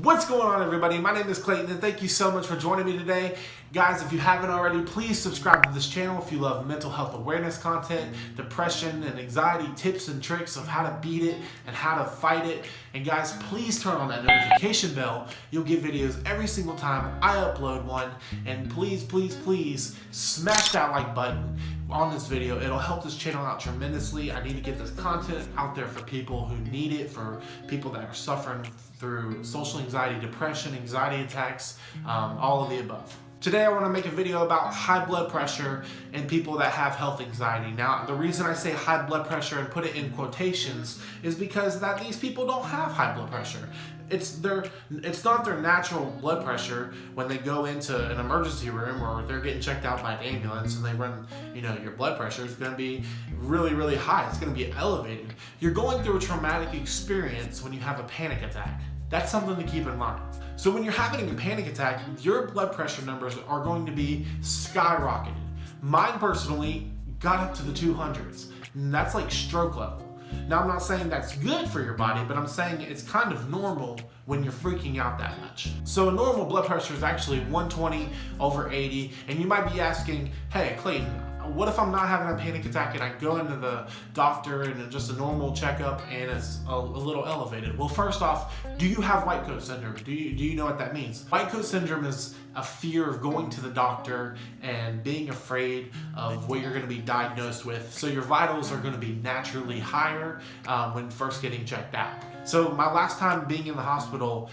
What's going on, everybody? My name is Clayton and thank you so much for joining me today. Guys, if you haven't already, please subscribe to this channel if you love mental health awareness content, depression and anxiety tips and tricks of how to beat it and how to fight it. And guys, please turn on that notification bell. You'll get videos every single time I upload one. And please, please, please smash that like button on this video. It'll help this channel out tremendously. I need to get this content out there for people who need it, for people that are suffering through social anxiety, depression, anxiety attacks, all of the above. Today I want to make a video about high blood pressure and people that have health anxiety. Now, the reason I say high blood pressure and put it in quotations is because that these people don't have high blood pressure. It's not their natural blood pressure when they go into an emergency room or they're getting checked out by an ambulance and they run, your blood pressure is going to be really, really high. It's going to be elevated. You're going through a traumatic experience when you have a panic attack. That's something to keep in mind. So when you're having a panic attack, your blood pressure numbers are going to be skyrocketed. Mine personally got up to the 200s, and that's like stroke level. Now, I'm not saying that's good for your body, but I'm saying it's kind of normal when you're freaking out that much. So a normal blood pressure is actually 120/80, and you might be asking, hey, Clayton, what if I'm not having a panic attack and I go into the doctor and just a normal checkup and it's a little elevated? Well, first off, do you have white coat syndrome? Do you know what that means? White coat syndrome is a fear of going to the doctor and being afraid of what you're going to be diagnosed with. So your vitals are going to be naturally higher when first getting checked out. So my last time being in the hospital,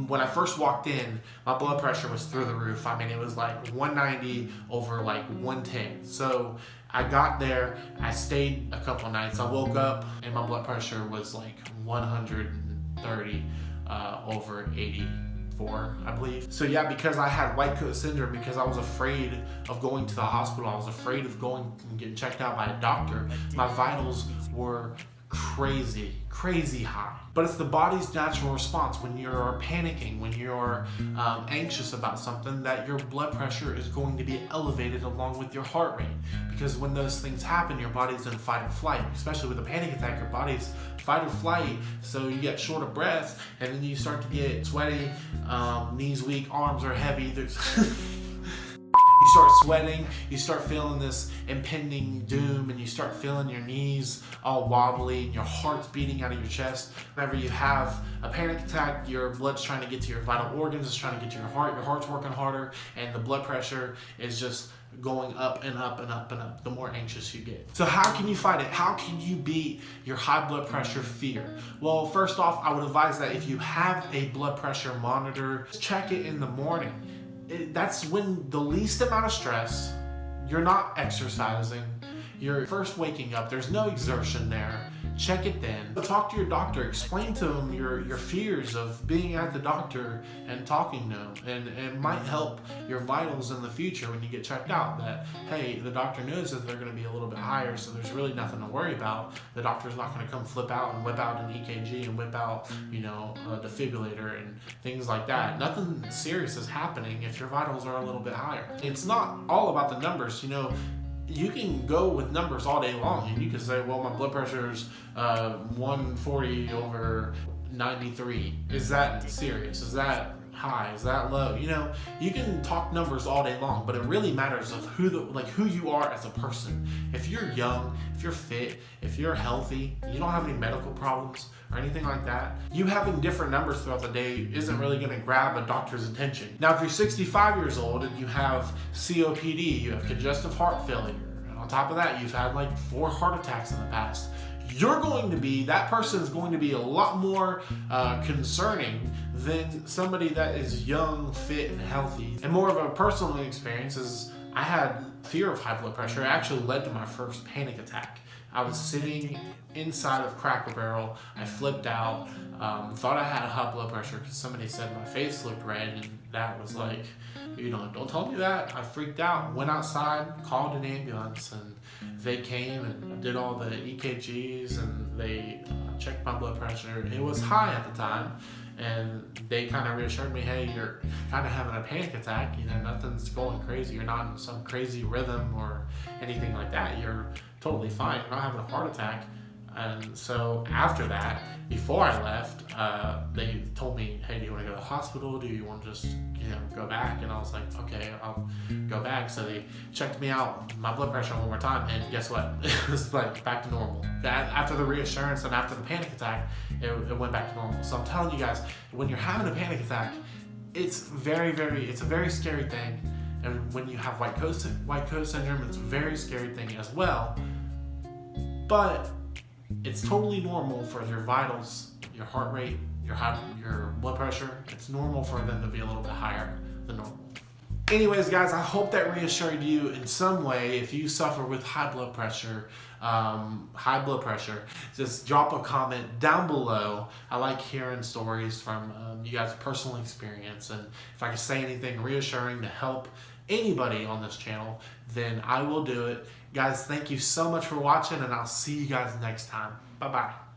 when I first walked in, my blood pressure was through the roof. I mean, it was like 190/110. So I got there, I stayed a couple nights. I woke up and my blood pressure was like 130/84, I believe. So yeah, because I had white coat syndrome, because I was afraid of going to the hospital, I was afraid of going and getting checked out by a doctor, my vitals were crazy high. But it's the body's natural response when you're panicking, when you're anxious about something, that your blood pressure is going to be elevated along with your heart rate. Because when those things happen, your body's in fight or flight. Especially with a panic attack, your body's fight or flight, so you get short of breath, and then you start to get sweaty, knees weak, arms are heavy. You start sweating, you start feeling this impending doom, and you start feeling your knees all wobbly and your heart's beating out of your chest. Whenever you have a panic attack, your blood's trying to get to your vital organs, it's trying to get to your heart's working harder, and the blood pressure is just going up and up and up and up the more anxious you get. So how can you fight it? How can you beat your high blood pressure fear? Well, first off, I would advise that if you have a blood pressure monitor, check it in the morning. That's when the least amount of stress, you're not exercising, you're first waking up, there's no exertion there. Check it then. Talk to your doctor, explain to them your fears of being at the doctor and talking to them. And it might help your vitals in the future when you get checked out, that, hey, the doctor knows that they're going to be a little bit higher, so there's really nothing to worry about. The doctor's not going to come flip out and whip out an EKG and whip out, a defibrillator and things like that. Nothing serious is happening if your vitals are a little bit higher. It's not all about the numbers, You can go with numbers all day long, and you can say, well, my blood pressure is 140/93. Is that serious? Is that high? Is that low? You can talk numbers all day long, but it really matters of who you are as a person. If you're young, if you're fit, if you're healthy, you don't have any medical problems or anything like that, you having different numbers throughout the day isn't really going to grab a doctor's attention. Now, if you're 65 years old and you have COPD, you have congestive heart failure, and on top of that, you've had like 4 heart attacks in the past, that person is going to be a lot more concerning than somebody that is young, fit, and healthy. And more of a personal experience is I had fear of high blood pressure. It actually led to my first panic attack. I was sitting inside of Cracker Barrel. I flipped out, thought I had high blood pressure because somebody said my face looked red, and that was like, don't tell me that. I freaked out, went outside, called an ambulance, and they came and did all the EKGs, and they checked my blood pressure. It was high at the time, and they kind of reassured me, hey, you're kind of having a panic attack, nothing's going crazy, you're not in some crazy rhythm or anything like that, you're totally fine, you're not having a heart attack. And so after that, before I left, they told me, hey, do you want to go to the hospital? Do you want to just, go back? And I was like, okay, I'll go back. So they checked me out, my blood pressure one more time, and guess what? It was like back to normal. After the reassurance and after the panic attack, it went back to normal. So I'm telling you guys, when you're having a panic attack, it's a very scary thing. And when you have white coat syndrome, it's a very scary thing as well. But it's totally normal for your vitals, your heart rate, your blood pressure. It's normal for them to be a little bit higher than normal. Anyways, guys, I hope that reassured you in some way. If you suffer with high blood pressure, just drop a comment down below. I like hearing stories from you guys' personal experience, and if I can say anything reassuring to help anybody on this channel, then I will do it. Guys, thank you so much for watching, and I'll see you guys next time. Bye-bye.